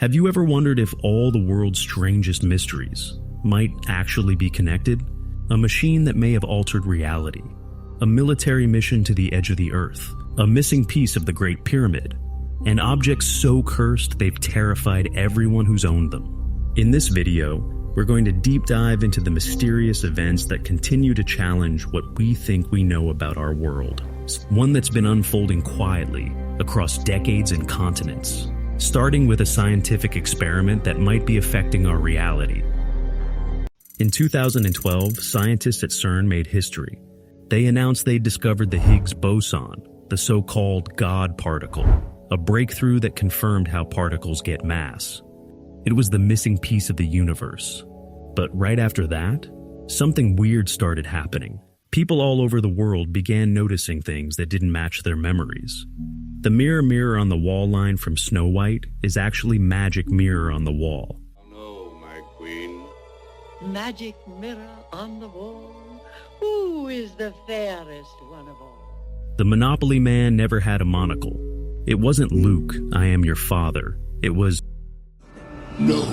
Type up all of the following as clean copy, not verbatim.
Have you ever wondered if all the world's strangest mysteries might actually be connected? A machine that may have altered reality, a military mission to the edge of the Earth, a missing piece of the Great Pyramid, and objects so cursed they've terrified everyone who's owned them. In this video, we're going to deep dive into the mysterious events that continue to challenge what we think we know about our world. One that's been unfolding quietly across decades and continents, starting with a scientific experiment that might be affecting our reality. In 2012, scientists at CERN made history. They announced they'd discovered the Higgs boson, the so-called God particle, a breakthrough that confirmed how particles get mass. It was the missing piece of the universe. But right after that, something weird started happening. People all over the world began noticing things that didn't match their memories. The mirror on the wall line from Snow White is actually magic mirror on the wall. No, my queen. Magic mirror on the wall, who is the fairest one of all? The Monopoly man never had a monocle. It wasn't Luke, I am your father. It was... No,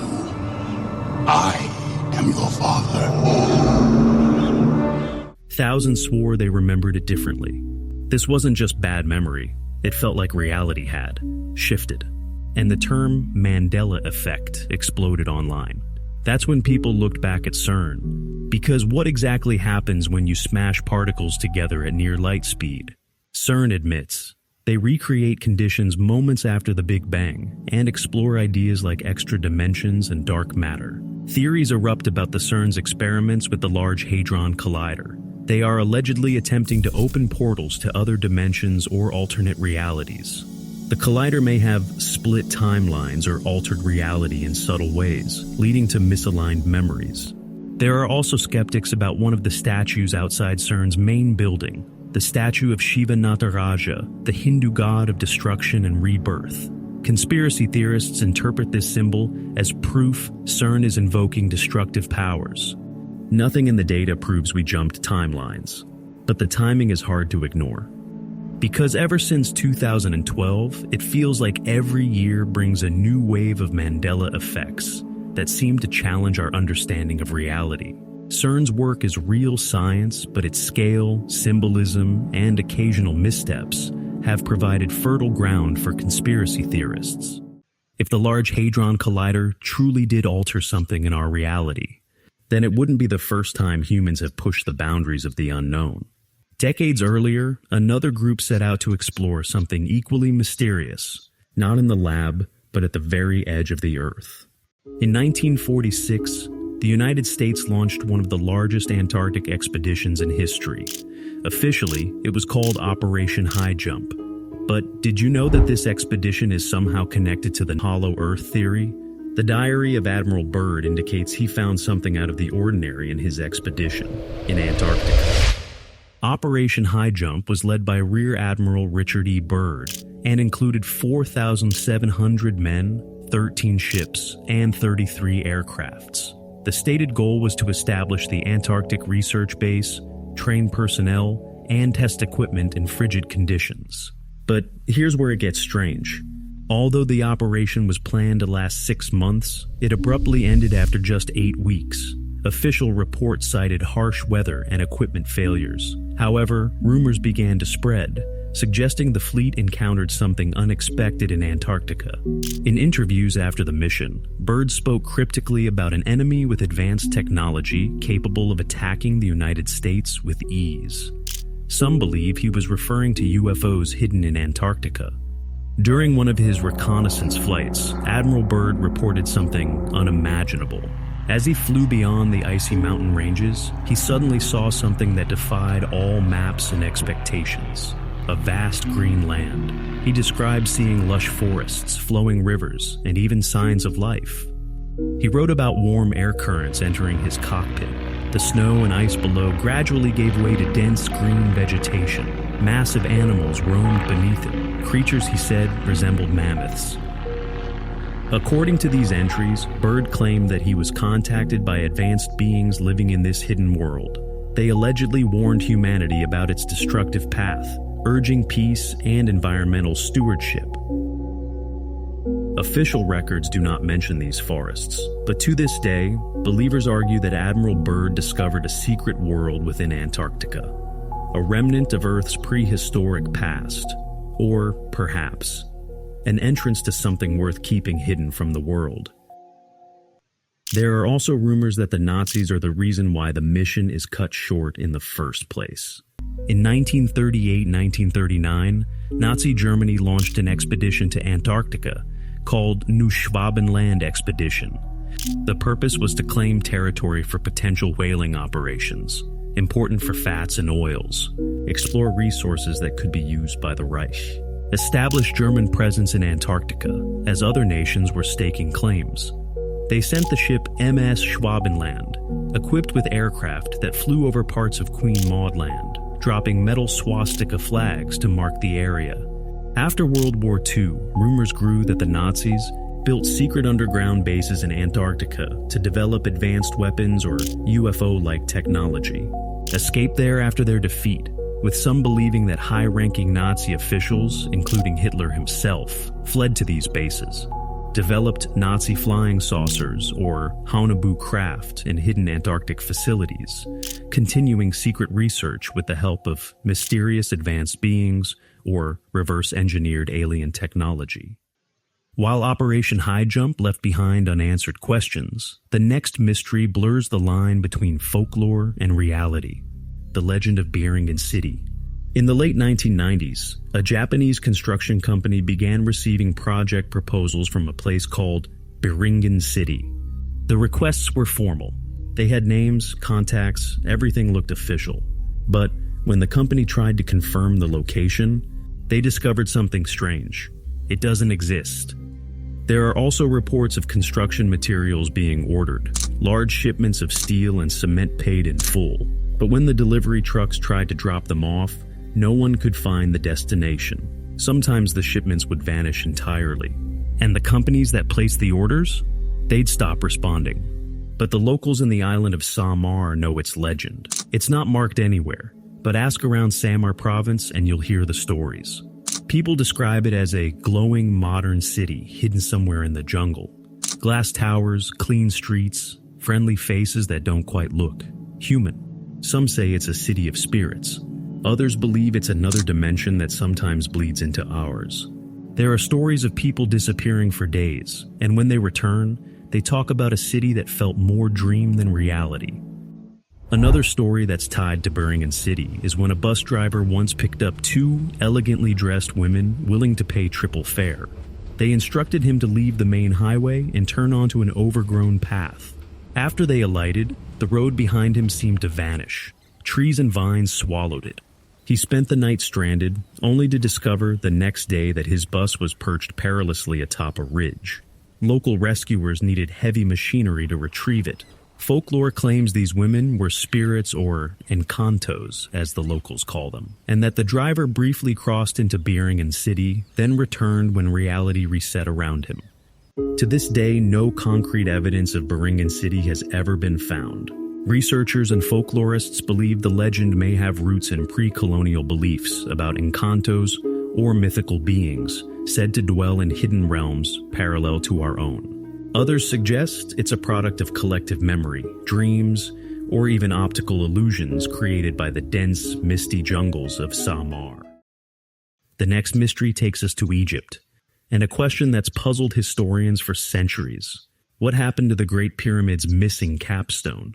I am your father. Thousands swore they remembered it differently. This wasn't just bad memory. It felt like reality had shifted. And the term Mandela effect exploded online. That's when people looked back at CERN. Because what exactly happens when you smash particles together at near light speed? CERN admits they recreate conditions moments after the Big Bang and explore ideas like extra dimensions and dark matter. Theories erupt about the CERN's experiments with the Large Hadron Collider. They are allegedly attempting to open portals to other dimensions or alternate realities. The collider may have split timelines or altered reality in subtle ways, leading to misaligned memories. There are also skeptics about one of the statues outside CERN's main building, the statue of Shiva Nataraja, the Hindu god of destruction and rebirth. Conspiracy theorists interpret this symbol as proof CERN is invoking destructive powers. Nothing in the data proves we jumped timelines, but the timing is hard to ignore. Because ever since 2012, it feels like every year brings a new wave of Mandela effects that seem to challenge our understanding of reality. CERN's work is real science, but its scale, symbolism, and occasional missteps have provided fertile ground for conspiracy theorists. If the Large Hadron Collider truly did alter something in our reality, then it wouldn't be the first time humans have pushed the boundaries of the unknown. Decades earlier, another group set out to explore something equally mysterious, not in the lab, but at the very edge of the Earth. In 1946, the United States launched one of the largest Antarctic expeditions in history. Officially, it was called Operation High Jump. But did you know that this expedition is somehow connected to the Hollow Earth theory? The diary of Admiral Byrd indicates he found something out of the ordinary in his expedition in Antarctica. Operation High Jump was led by Rear Admiral Richard E. Byrd and included 4,700 men, 13 ships, and 33 aircrafts. The stated goal was to establish the Antarctic Research Base, train personnel, and test equipment in frigid conditions. But here's where it gets strange. Although the operation was planned to last 6 months, it abruptly ended after just 8 weeks. Official reports cited harsh weather and equipment failures. However, rumors began to spread, suggesting the fleet encountered something unexpected in Antarctica. In interviews after the mission, Byrd spoke cryptically about an enemy with advanced technology capable of attacking the United States with ease. Some believe he was referring to UFOs hidden in Antarctica. During one of his reconnaissance flights, Admiral Byrd reported something unimaginable. As he flew beyond the icy mountain ranges, he suddenly saw something that defied all maps and expectations. A vast green land. He described seeing lush forests, flowing rivers, and even signs of life. He wrote about warm air currents entering his cockpit. The snow and ice below gradually gave way to dense green vegetation. Massive animals roamed beneath it. Creatures, he said, resembled mammoths. According to these entries, Byrd claimed that he was contacted by advanced beings living in this hidden world. They allegedly warned humanity about its destructive path, urging peace and environmental stewardship. Official records do not mention these forests, but to this day, believers argue that Admiral Byrd discovered a secret world within Antarctica, a remnant of Earth's prehistoric past, or perhaps an entrance to something worth keeping hidden from the world. There are also rumors that the Nazis are the reason why the mission is cut short in the first place. In 1938-1939, Nazi Germany launched an expedition to Antarctica called Neuschwabenland Expedition. The purpose was to claim territory for potential whaling operations, important for fats and oils, explore resources that could be used by the Reich, establish German presence in Antarctica as other nations were staking claims. They sent the ship MS Schwabenland, equipped with aircraft that flew over parts of Queen Maud Land, dropping metal swastika flags to mark the area. After World War II, rumors grew that the Nazis built secret underground bases in Antarctica to develop advanced weapons or UFO-like technology. Escaped there after their defeat, with some believing that high-ranking Nazi officials, including Hitler himself, fled to these bases. Developed Nazi flying saucers or Haunebu craft in hidden Antarctic facilities, continuing secret research with the help of mysterious advanced beings or reverse-engineered alien technology. While Operation High Jump left behind unanswered questions, the next mystery blurs the line between folklore and reality: the legend of Biringan City. In the late 1990s, a Japanese construction company began receiving project proposals from a place called Biringan City. The requests were formal. They had names, contacts, everything looked official. But when the company tried to confirm the location, they discovered something strange. It doesn't exist. There are also reports of construction materials being ordered, large shipments of steel and cement paid in full. But when the delivery trucks tried to drop them off, no one could find the destination. Sometimes the shipments would vanish entirely. And the companies that placed the orders? They'd stop responding. But the locals in the island of Samar know its legend. It's not marked anywhere, but ask around Samar province and you'll hear the stories. People describe it as a glowing modern city hidden somewhere in the jungle. Glass towers, clean streets, friendly faces that don't quite look human. Some say it's a city of spirits. Others believe it's another dimension that sometimes bleeds into ours. There are stories of people disappearing for days, and when they return, they talk about a city that felt more dream than reality. Another story that's tied to Biringan City is when a bus driver once picked up two elegantly dressed women willing to pay triple fare. They instructed him to leave the main highway and turn onto an overgrown path. After they alighted, the road behind him seemed to vanish. Trees and vines swallowed it. He spent the night stranded, only to discover the next day that his bus was perched perilously atop a ridge. Local rescuers needed heavy machinery to retrieve it. Folklore claims these women were spirits or encantos, as the locals call them, and that the driver briefly crossed into Biringan City, then returned when reality reset around him. To this day, no concrete evidence of Biringan City has ever been found. Researchers and folklorists believe the legend may have roots in pre-colonial beliefs about encantos or mythical beings said to dwell in hidden realms parallel to our own. Others suggest it's a product of collective memory, dreams, or even optical illusions created by the dense, misty jungles of Samar. The next mystery takes us to Egypt, and a question that's puzzled historians for centuries. What happened to the Great Pyramid's missing capstone?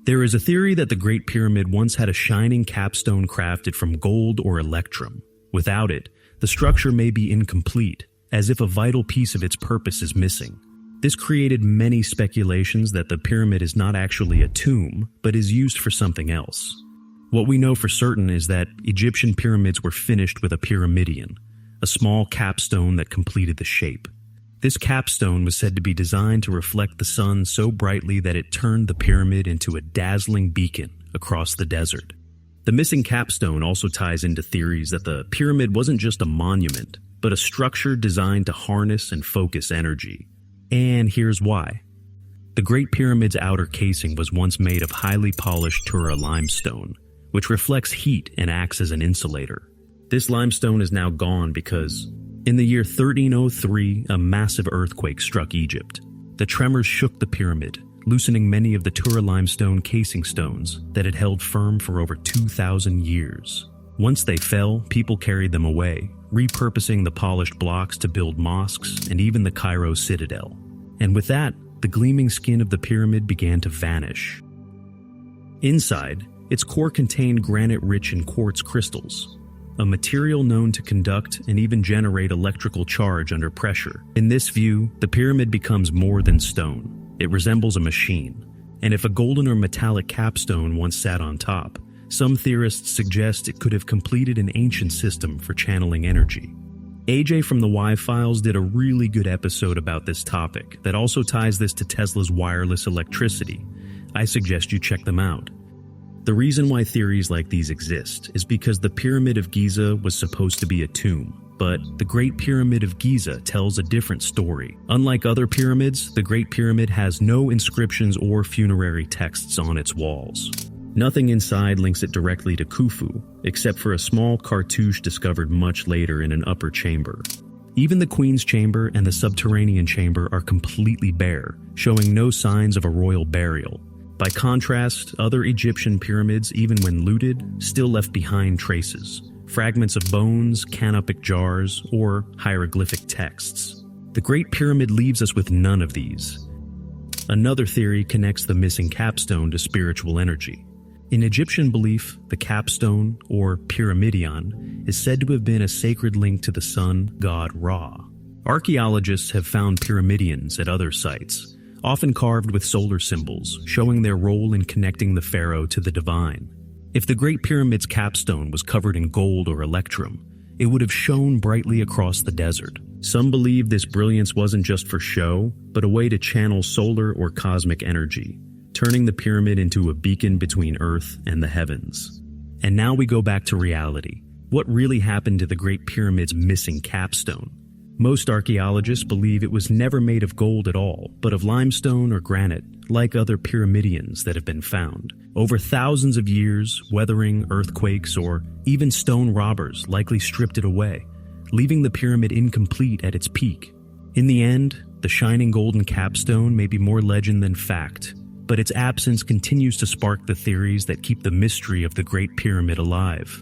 There is a theory that the Great Pyramid once had a shining capstone crafted from gold or electrum. Without it, the structure may be incomplete, as if a vital piece of its purpose is missing. This created many speculations that the pyramid is not actually a tomb, but is used for something else. What we know for certain is that Egyptian pyramids were finished with a pyramidion, a small capstone that completed the shape. This capstone was said to be designed to reflect the sun so brightly that it turned the pyramid into a dazzling beacon across the desert. The missing capstone also ties into theories that the pyramid wasn't just a monument, but a structure designed to harness and focus energy. And here's why. The Great Pyramid's outer casing was once made of highly polished Tura limestone, which reflects heat and acts as an insulator. This limestone is now gone because In the year 1303, a massive earthquake struck Egypt. The tremors shook the pyramid, loosening many of the Tura limestone casing stones that had held firm for over 2,000 years. Once they fell, people carried them away, repurposing the polished blocks to build mosques and even the Cairo citadel. And with that, the gleaming skin of the pyramid began to vanish. Inside, its core contained granite rich in quartz crystals, a material known to conduct and even generate electrical charge under pressure. In this view, the pyramid becomes more than stone. It resembles a machine. And if a golden or metallic capstone once sat on top, some theorists suggest it could have completed an ancient system for channeling energy. AJ from the Whyfiles did a really good episode about this topic that also ties this to Tesla's wireless electricity. I suggest you check them out. The reason why theories like these exist is because the Pyramid of Giza was supposed to be a tomb, but the Great Pyramid of Giza tells a different story. Unlike other pyramids, the Great Pyramid has no inscriptions or funerary texts on its walls. Nothing inside links it directly to Khufu, except for a small cartouche discovered much later in an upper chamber. Even the Queen's Chamber and the subterranean chamber are completely bare, showing no signs of a royal burial. By contrast, other Egyptian pyramids, even when looted, still left behind traces, fragments of bones, canopic jars, or hieroglyphic texts. The Great Pyramid leaves us with none of these. Another theory connects the missing capstone to spiritual energy. In Egyptian belief, the capstone, or pyramidion, is said to have been a sacred link to the sun god Ra. Archaeologists have found pyramidions at other sites, often carved with solar symbols, showing their role in connecting the pharaoh to the divine. If the Great Pyramid's capstone was covered in gold or electrum, it would have shone brightly across the desert. Some believe this brilliance wasn't just for show, but a way to channel solar or cosmic energy, turning the pyramid into a beacon between Earth and the heavens. And now we go back to reality. What really happened to the Great Pyramid's missing capstone? Most archaeologists believe it was never made of gold at all, but of limestone or granite, like other pyramidions that have been found. Over thousands of years, weathering, earthquakes, or even stone robbers likely stripped it away, leaving the pyramid incomplete at its peak. In the end, the shining golden capstone may be more legend than fact, but its absence continues to spark the theories that keep the mystery of the Great Pyramid alive.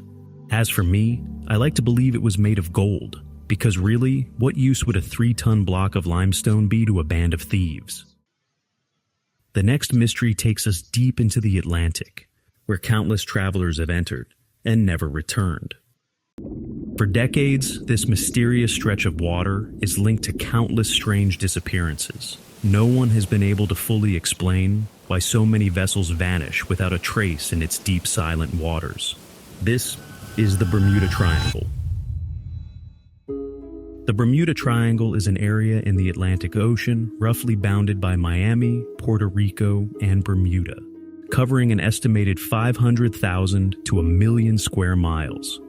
As for me, I like to believe it was made of gold, because really, what use would a 3-ton block of limestone be to a band of thieves? The next mystery takes us deep into the Atlantic, where countless travelers have entered and never returned. For decades, this mysterious stretch of water is linked to countless strange disappearances. No one has been able to fully explain why so many vessels vanish without a trace in its deep, silent waters. This is the Bermuda Triangle. The Bermuda Triangle is an area in the Atlantic Ocean roughly bounded by Miami, Puerto Rico, and Bermuda, covering an estimated 500,000 to 1 million square miles.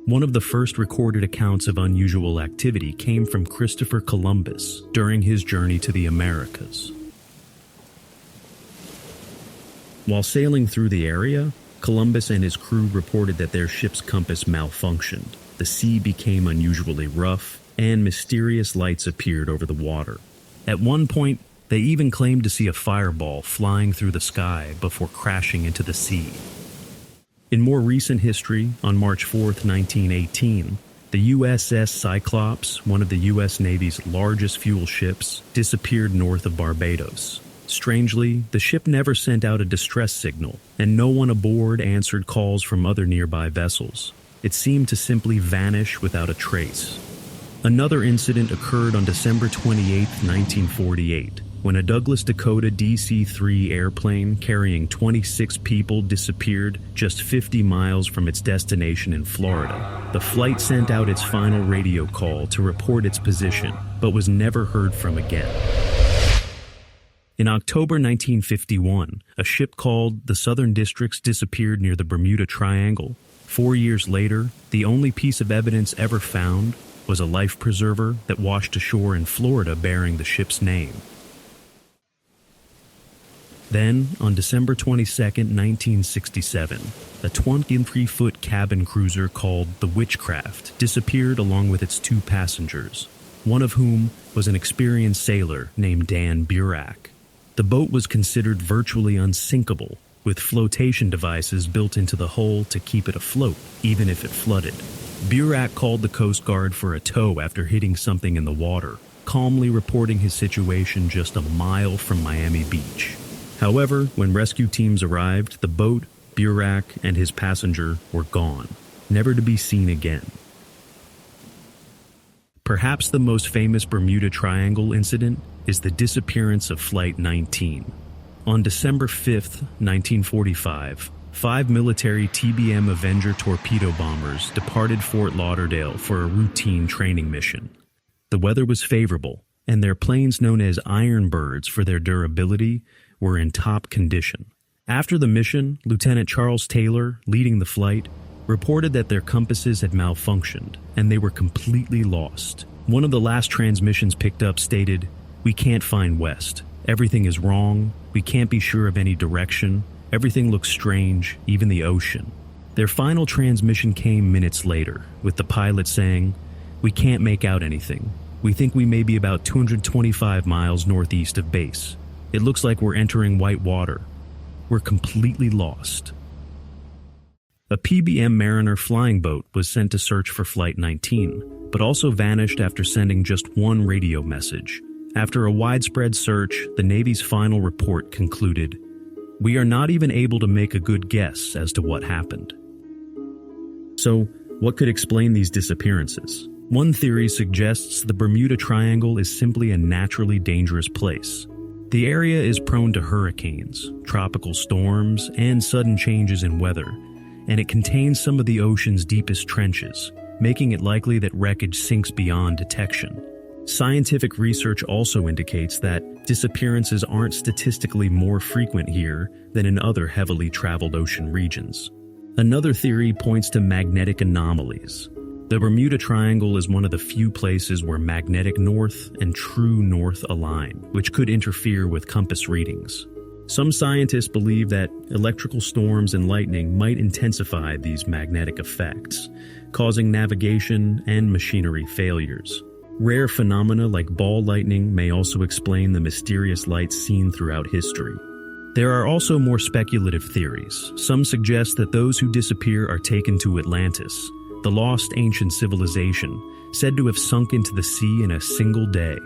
One of the first recorded accounts of unusual activity came from Christopher Columbus during his journey to the Americas. While sailing through the area, Columbus and his crew reported that their ship's compass malfunctioned. The sea became unusually rough, and mysterious lights appeared over the water. At one point, they even claimed to see a fireball flying through the sky before crashing into the sea. In more recent history, on March 4, 1918, the USS Cyclops, one of the U.S. Navy's largest fuel ships, disappeared north of Barbados. Strangely, the ship never sent out a distress signal, and no one aboard answered calls from other nearby vessels. It seemed to simply vanish without a trace. Another incident occurred on December 28, 1948, when a Douglas Dakota DC-3 airplane carrying 26 people disappeared just 50 miles from its destination in Florida. The flight sent out its final radio call to report its position, but was never heard from again. In October 1951, a ship called the Southern Districts disappeared near the Bermuda Triangle. 4 years later, the only piece of evidence ever found was a life preserver that washed ashore in Florida bearing the ship's name. Then, on December 22, 1967, a 23-foot cabin cruiser called the Witchcraft disappeared along with its 2 passengers, one of whom was an experienced sailor named Dan Burak. The boat was considered virtually unsinkable, with flotation devices built into the hull to keep it afloat, even if it flooded. Burak called the Coast Guard for a tow after hitting something in the water, calmly reporting his situation just a mile from Miami Beach. However, when rescue teams arrived, the boat, Burak, and his passenger were gone, never to be seen again. Perhaps the most famous Bermuda Triangle incident is the disappearance of Flight 19. On December 5, 1945, 5 military TBM Avenger torpedo bombers departed Fort Lauderdale for a routine training mission. The weather was favorable, and their planes, known as Iron Birds for their durability, were in top condition. After the mission, Lieutenant Charles Taylor, leading the flight, reported that their compasses had malfunctioned, and they were completely lost. One of the last transmissions picked up stated, "We can't find west. Everything is wrong. We can't be sure of any direction. Everything looks strange, even the ocean." Their final transmission came minutes later, with the pilot saying, "We can't make out anything. We think we may be about 225 miles northeast of base. It looks like we're entering white water. We're completely lost." A PBM Mariner flying boat was sent to search for Flight 19, but also vanished after sending just one radio message. After a widespread search, the Navy's final report concluded, "We are not even able to make a good guess as to what happened." So, what could explain these disappearances? One theory suggests the Bermuda Triangle is simply a naturally dangerous place. The area is prone to hurricanes, tropical storms, and sudden changes in weather, and it contains some of the ocean's deepest trenches, making it likely that wreckage sinks beyond detection. Scientific research also indicates that disappearances aren't statistically more frequent here than in other heavily traveled ocean regions. Another theory points to magnetic anomalies. The Bermuda Triangle is one of the few places where magnetic north and true north align, which could interfere with compass readings. Some scientists believe that electrical storms and lightning might intensify these magnetic effects, causing navigation and machinery failures. Rare phenomena like ball lightning may also explain the mysterious lights seen throughout history. There are also more speculative theories. Some suggest that those who disappear are taken to Atlantis, the lost ancient civilization, said to have sunk into the sea in a single day.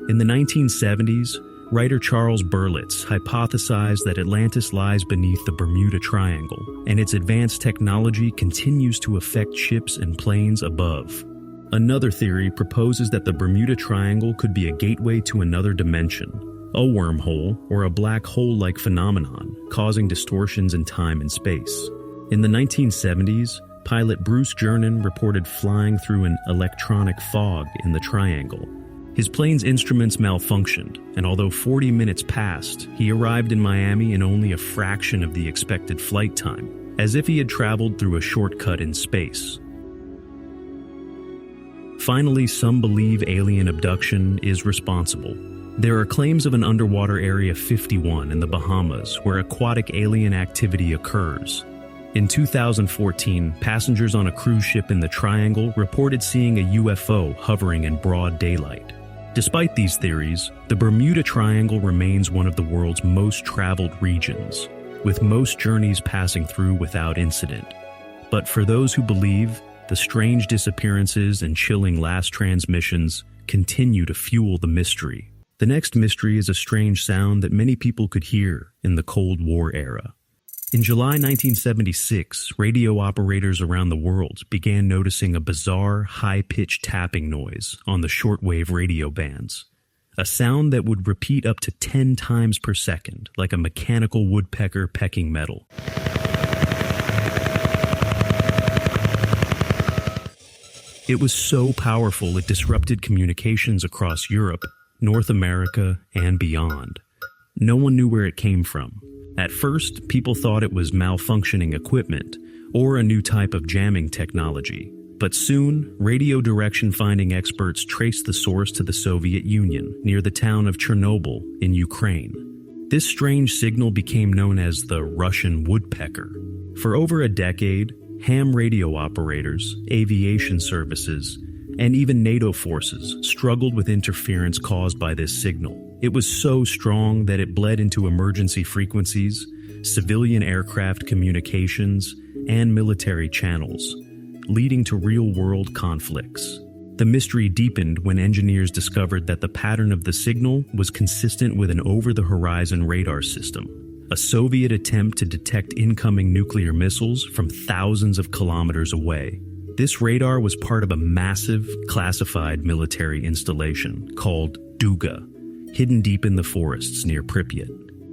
In the 1970s, writer Charles Berlitz hypothesized that Atlantis lies beneath the Bermuda Triangle, and its advanced technology continues to affect ships and planes above. Another theory proposes that the Bermuda Triangle could be a gateway to another dimension, a wormhole or a black hole-like phenomenon, causing distortions in time and space. In the 1970s, pilot Bruce Jernan reported flying through an electronic fog in the triangle. His plane's instruments malfunctioned, and although 40 minutes passed, he arrived in Miami in only a fraction of the expected flight time, as if he had traveled through a shortcut in space. Finally, some believe alien abduction is responsible. There are claims of an underwater Area 51 in the Bahamas where aquatic alien activity occurs. In 2014, passengers on a cruise ship in the Triangle reported seeing a UFO hovering in broad daylight. Despite these theories, the Bermuda Triangle remains one of the world's most traveled regions, with most journeys passing through without incident. But for those who believe, the strange disappearances and chilling last transmissions continue to fuel the mystery. The next mystery is a strange sound that many people could hear in the Cold War era. In July 1976, radio operators around the world began noticing a bizarre, high-pitched tapping noise on the shortwave radio bands, a sound that would repeat up to 10 times per second, like a mechanical woodpecker pecking metal. It was so powerful it disrupted communications across Europe, North America, and beyond. No one knew where it came from. At first, people thought it was malfunctioning equipment or a new type of jamming technology. But soon, radio direction-finding experts traced the source to the Soviet Union near the town of Chernobyl in Ukraine. This strange signal became known as the Russian woodpecker. For over a decade, ham radio operators, aviation services, and even NATO forces struggled with interference caused by this signal. It was so strong that it bled into emergency frequencies, civilian aircraft communications, and military channels, leading to real-world conflicts. The mystery deepened when engineers discovered that the pattern of the signal was consistent with an over-the-horizon radar system, a Soviet attempt to detect incoming nuclear missiles from thousands of kilometers away. This radar was part of a massive, classified military installation called Duga, hidden deep in the forests near Pripyat.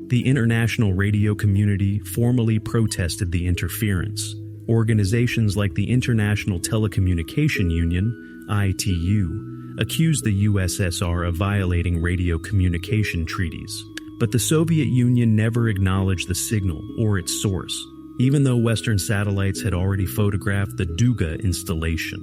The international radio community formally protested the interference. Organizations like the International Telecommunication Union, ITU, accused the USSR of violating radio communication treaties. But the Soviet Union never acknowledged the signal or its source, even though Western satellites had already photographed the Duga installation.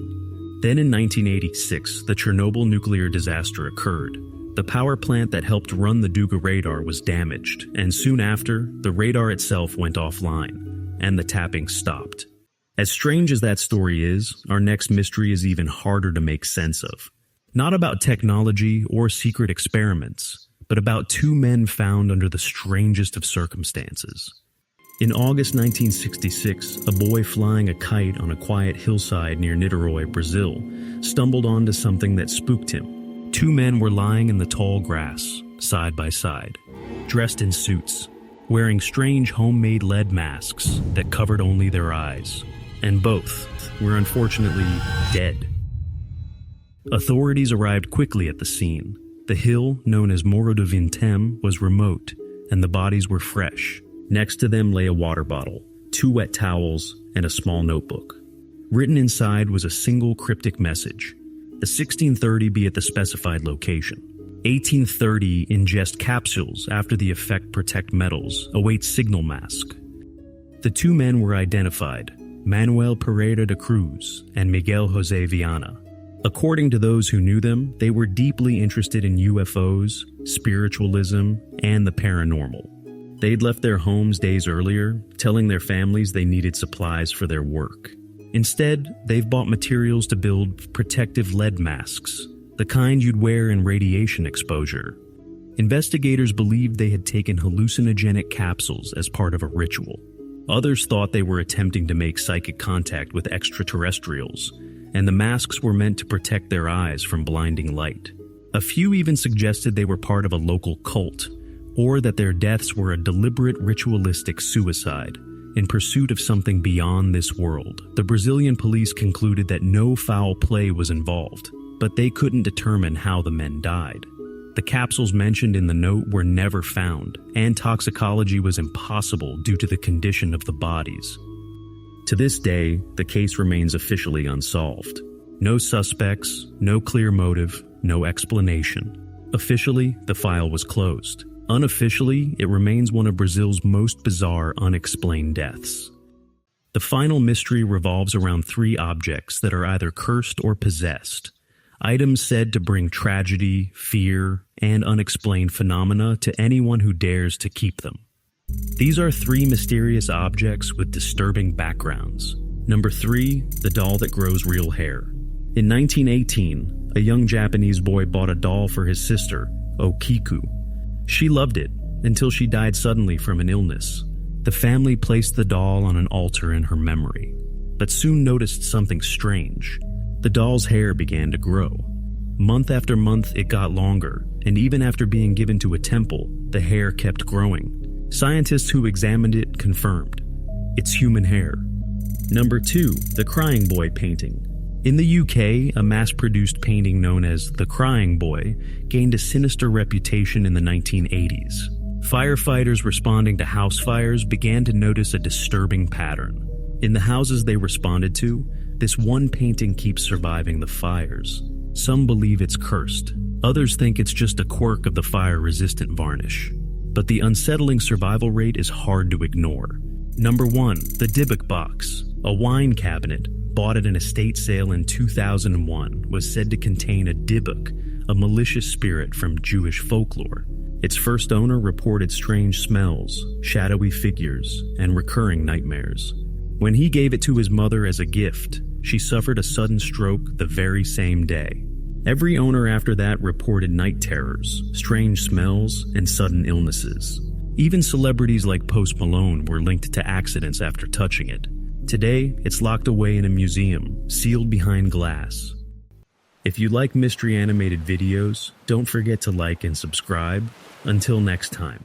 Then in 1986, the Chernobyl nuclear disaster occurred. The power plant that helped run the Duga radar was damaged, and soon after, the radar itself went offline, and the tapping stopped. As strange as that story is, our next mystery is even harder to make sense of. Not about technology or secret experiments, but about two men found under the strangest of circumstances. In August 1966, a boy flying a kite on a quiet hillside near Niterói, Brazil, stumbled onto something that spooked him. Two men were lying in the tall grass, side by side, dressed in suits, wearing strange homemade lead masks that covered only their eyes. And both were unfortunately dead. Authorities arrived quickly at the scene. The hill, known as Morro do Vintém, was remote, and the bodies were fresh. Next to them lay a water bottle, 2 wet towels, and a small notebook. Written inside was a single cryptic message. The 1630 be at the specified location. 1830 ingest capsules after the effect protect metals, awaits signal mask. The two men were identified, Manuel Pereira de Cruz and Miguel Jose Viana. According to those who knew them, they were deeply interested in UFOs, spiritualism, and the paranormal. They'd left their homes days earlier, telling their families they needed supplies for their work. Instead, they've bought materials to build protective lead masks, the kind you'd wear in radiation exposure. Investigators believed they had taken hallucinogenic capsules as part of a ritual. Others thought they were attempting to make psychic contact with extraterrestrials, and the masks were meant to protect their eyes from blinding light. A few even suggested they were part of a local cult, or that their deaths were a deliberate ritualistic suicide in pursuit of something beyond this world. The Brazilian police concluded that no foul play was involved, but they couldn't determine how the men died. The capsules mentioned in the note were never found, and toxicology was impossible due to the condition of the bodies. To this day, the case remains officially unsolved. No suspects, no clear motive, no explanation. Officially, the file was closed. Unofficially, it remains one of Brazil's most bizarre unexplained deaths. The final mystery revolves around 3 objects that are either cursed or possessed. Items said to bring tragedy, fear, and unexplained phenomena to anyone who dares to keep them. These are 3 mysterious objects with disturbing backgrounds. Number 3, the doll that grows real hair. In 1918, a young Japanese boy bought a doll for his sister, Okiku. She loved it until she died suddenly from an illness. The family placed the doll on an altar in her memory, but soon noticed something strange. The doll's hair began to grow. Month after month, it got longer, and even after being given to a temple, the hair kept growing. Scientists who examined it confirmed it's human hair. Number 2, the Crying Boy painting. In the UK, a mass-produced painting known as The Crying Boy gained a sinister reputation in the 1980s. Firefighters responding to house fires began to notice a disturbing pattern. In the houses they responded to, this one painting keeps surviving the fires. Some believe it's cursed. Others think it's just a quirk of the fire-resistant varnish. But the unsettling survival rate is hard to ignore. Number 1, the Dybbuk Box, a wine cabinet bought at an estate sale in 2001, was said to contain a Dybbuk, a malicious spirit from Jewish folklore. Its first owner reported strange smells, shadowy figures, and recurring nightmares. When he gave it to his mother as a gift, she suffered a sudden stroke the very same day. Every owner after that reported night terrors, strange smells, and sudden illnesses. Even celebrities like Post Malone were linked to accidents after touching it. Today, it's locked away in a museum, sealed behind glass. If you like mystery animated videos, don't forget to like and subscribe. Until next time.